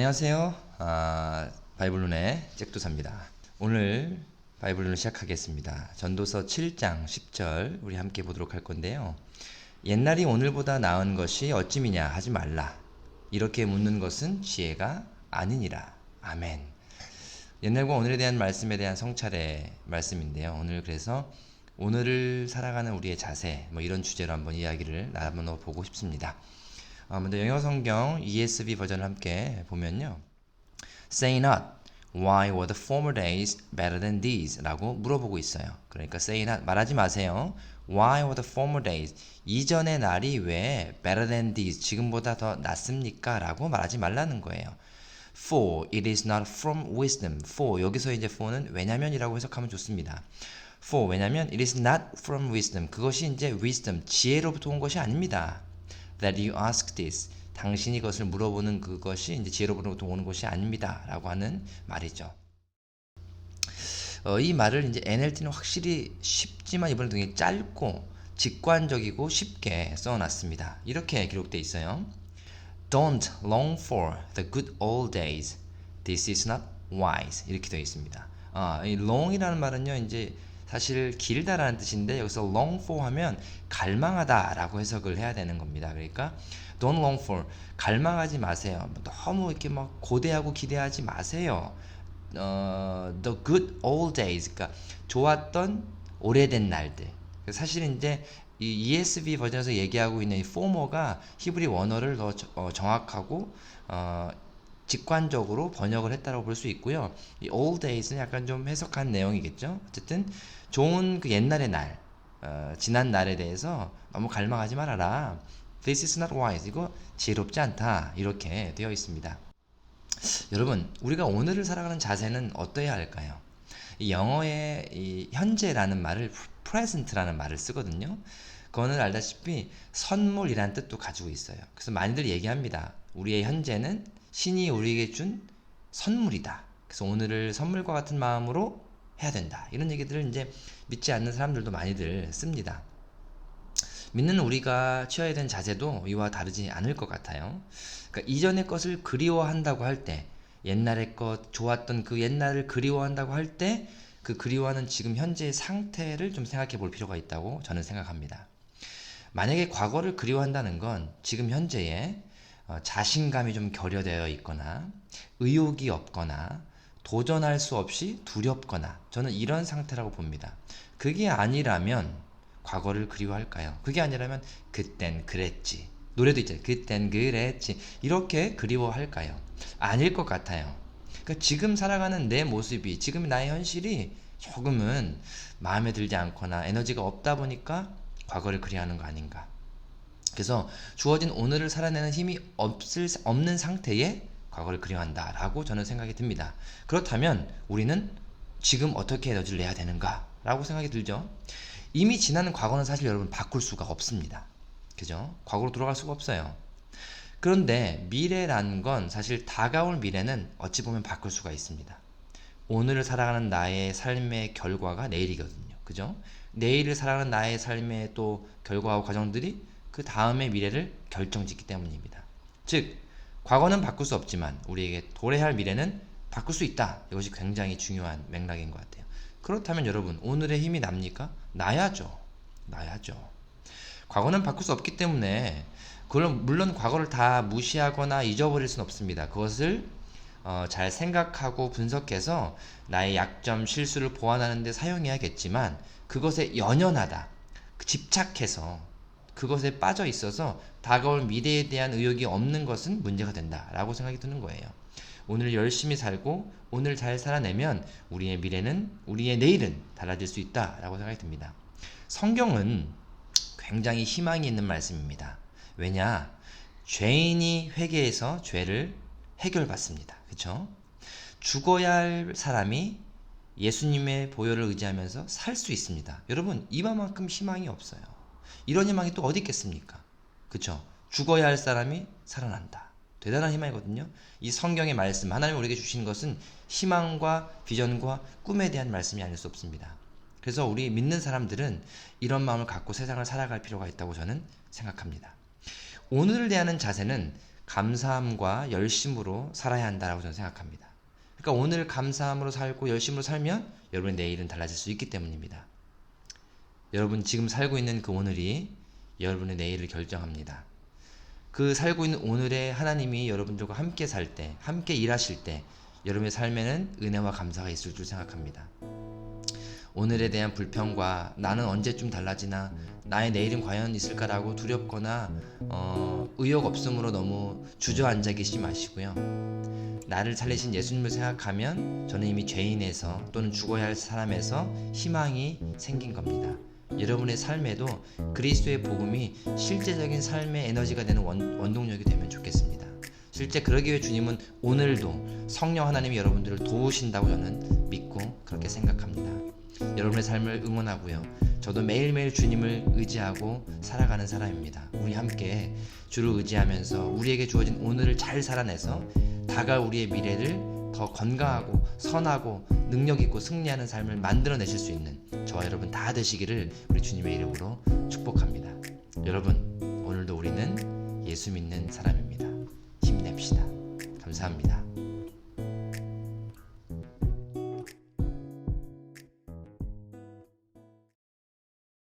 안녕하세요. 바이블론의 잭도사입니다. 오늘 바이블론을 시작하겠습니다. 전도서 7장 10절 우리 함께 보도록 할 건데요. 옛날이 오늘보다 나은 것이 어찌미냐 하지 말라. 이렇게 묻는 것은 지혜가 아니니라. 아멘. 옛날과 오늘에 대한 말씀에 대한 성찰의 말씀인데요. 오늘 그래서 오늘을 살아가는 우리의 자세 이런 주제로 한번 이야기를 나눠보고 싶습니다. 먼저 영어 성경 ESV 버전을 함께 보면요. Say not, why were the former days better than these? 라고 물어보고 있어요. 그러니까 say not, 말하지 마세요. Why were the former days? 이전의 날이 왜 better than these? 지금보다 더 낫습니까? 라고 말하지 말라는 거예요. For it is not from wisdom. For 여기서 이제 for는 왜냐면이라고 해석하면 좋습니다. For 왜냐면 it is not from wisdom. 그것이 이제 wisdom, 지혜로부터 온 것이 아닙니다. That you ask this. 당신이 그것을 물어보는 그것이 이제 지혜로부터 오는 것이 아닙니다. 라고 하는 말이죠. 이 말을 이제 NLT는 확실히 쉽지만 이번에 되게 짧고 직관적이고 쉽게 써놨습니다. 이렇게 기록되어 있어요. Don't long for the good old days. This is not wise. 이렇게 되어 있습니다. 이 long이라는 말은요, 이제 사실 길다라는 뜻인데 여기서 long for 하면 갈망하다라고 해석을 해야 되는 겁니다. 그러니까 don't long for 갈망하지 마세요. 너무 이렇게 막 고대하고 기대하지 마세요. The good old days, 그러니까 좋았던 오래된 날들. 사실 이제 이 ESV 버전에서 얘기하고 있는 이 former가 히브리 원어를 더 정확하고 직관적으로 번역을 했다고 볼 수 있고요. 이 old days는 약간 좀 해석한 내용이겠죠. 어쨌든 좋은 그 옛날의 날, 지난 날에 대해서 너무 갈망하지 말아라. This is not wise. 이거 지혜롭지 않다. 이렇게 되어 있습니다. 여러분, 우리가 오늘을 살아가는 자세는 어떠해야 할까요? 이 영어의 이 현재라는 말을 present라는 말을 쓰거든요. 그거는 알다시피 선물이라는 뜻도 가지고 있어요. 그래서 많이들 얘기합니다. 우리의 현재는 신이 우리에게 준 선물이다. 그래서 오늘을 선물과 같은 마음으로 해야 된다. 이런 얘기들을 이제 믿지 않는 사람들도 많이들 씁니다. 믿는 우리가 취해야 되는 자세도 이와 다르지 않을 것 같아요. 그러니까 이전의 것을 그리워한다고 할 때, 옛날의 것, 좋았던 그 옛날을 그리워한다고 할 때, 그 그리워하는 지금 현재의 상태를 좀 생각해 볼 필요가 있다고 저는 생각합니다. 만약에 과거를 그리워한다는 건 지금 현재에 자신감이 좀 결여되어 있거나 의욕이 없거나 도전할 수 없이 두렵거나 저는 이런 상태라고 봅니다. 그게 아니라면 과거를 그리워할까요? 그게 아니라면 그땐 그랬지. 노래도 있잖아요. 그땐 그랬지. 이렇게 그리워할까요? 아닐 것 같아요. 그러니까 지금 살아가는 내 모습이, 지금 나의 현실이 조금은 마음에 들지 않거나 에너지가 없다 보니까 과거를 그리워하는 거 아닌가. 그래서 주어진 오늘을 살아내는 힘이 없는 상태에 과거를 그리워한다 라고 저는 생각이 듭니다. 그렇다면 우리는 지금 어떻게 에너지를 내야 되는가 라고 생각이 들죠. 이미 지난 과거는 사실 여러분 바꿀 수가 없습니다. 그죠? 과거로 돌아갈 수가 없어요. 그런데 미래라는 건 사실 다가올 미래는 어찌 보면 바꿀 수가 있습니다. 오늘을 살아가는 나의 삶의 결과가 내일이거든요. 그죠? 내일을 살아가는 나의 삶의 또 결과와 과정들이 그 다음의 미래를 결정짓기 때문입니다. 즉, 과거는 바꿀 수 없지만 우리에게 도래할 미래는 바꿀 수 있다. 이것이 굉장히 중요한 맥락인 것 같아요. 그렇다면 여러분, 오늘의 힘이 납니까? 나야죠. 과거는 바꿀 수 없기 때문에 물론 과거를 다 무시하거나 잊어버릴 수는 없습니다. 그것을 잘 생각하고 분석해서 나의 약점, 실수를 보완하는 데 사용해야겠지만 그것에 연연하다, 집착해서 그것에 빠져 있어서 다가올 미래에 대한 의욕이 없는 것은 문제가 된다라고 생각이 드는 거예요. 오늘 열심히 살고 오늘 잘 살아내면 우리의 미래는, 우리의 내일은 달라질 수 있다라고 생각이 듭니다. 성경은 굉장히 희망이 있는 말씀입니다. 왜냐? 죄인이 회개해서 죄를 해결받습니다. 그렇죠? 죽어야 할 사람이 예수님의 보혈을 의지하면서 살 수 있습니다. 여러분, 이만큼 희망이 없어요. 이런 희망이 또 어디 있겠습니까? 그렇죠? 죽어야 할 사람이 살아난다. 대단한 희망이거든요. 이 성경의 말씀, 하나님이 우리에게 주신 것은 희망과 비전과 꿈에 대한 말씀이 아닐 수 없습니다. 그래서 우리 믿는 사람들은 이런 마음을 갖고 세상을 살아갈 필요가 있다고 저는 생각합니다. 오늘을 대하는 자세는 감사함과 열심으로 살아야 한다라고 저는 생각합니다. 그러니까 오늘 감사함으로 살고 열심으로 살면 여러분의 내일은 달라질 수 있기 때문입니다. 여러분 지금 살고 있는 그 오늘이 여러분의 내일을 결정합니다. 그 살고 있는 오늘에 하나님이 여러분들과 함께 살 때, 함께 일하실 때 여러분의 삶에는 은혜와 감사가 있을 줄 생각합니다. 오늘에 대한 불평과 나는 언제쯤 달라지나, 나의 내일은 과연 있을까라고 두렵거나 의욕 없음으로 너무 주저앉아 계시지 마시고요. 나를 살리신 예수님을 생각하면 저는 이미 죄인에서 또는 죽어야 할 사람에서 희망이 생긴 겁니다. 여러분의 삶에도 그리스도의 복음이 실제적인 삶의 에너지가 되는 원동력이 되면 좋겠습니다. 실제 그러기 위해 주님은 오늘도 성령 하나님이 여러분들을 도우신다고 저는 믿고 그렇게 생각합니다. 여러분의 삶을 응원하고요. 저도 매일매일 주님을 의지하고 살아가는 사람입니다. 우리 함께 주를 의지하면서 우리에게 주어진 오늘을 잘 살아내서 다가올 우리의 미래를 더 건강하고 선하고 능력있고 승리하는 삶을 만들어내실 수 있는 저와 여러분 다 되시기를 우리 주님의 이름으로 축복합니다. 여러분, 오늘도 우리는 예수 믿는 사람입니다. 힘냅시다. 감사합니다.